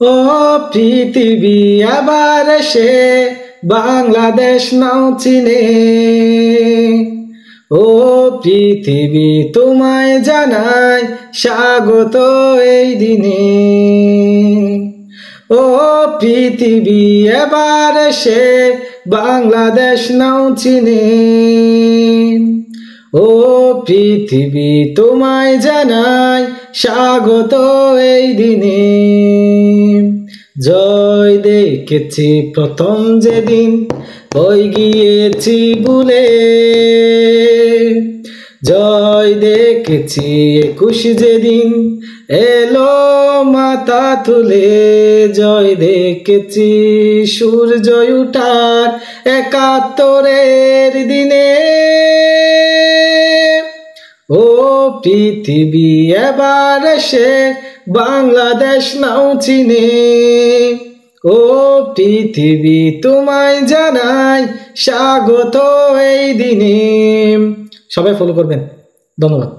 ও পৃথিবী আবার সে বাংলাদেশ নাও চিনে। ও পৃথিবী তোমায় জানাই স্বাগত এই দিনে। ও পৃথিবী এবার সে বাংলাদেশ নাও চিনে। ও পৃথিবী তোমায় জানাই স্বাগত এই দিনে। জয় দেখেছি প্রথম যেদিন বই গিয়েছি ভুলে। জয় দেখেছি ২১ যেদিন এলো মাথা তুলে। জয় দেখেছি সূর্য ওঠার ৭১-এর দিনে। ও পৃথিবী এবার সে বাংলাদেশ নাও চিনে। ও পৃথিবী তোমায় জানাই স্বাগত এই দিনে। সবাই ফলো করবেন। ধন্যবাদ।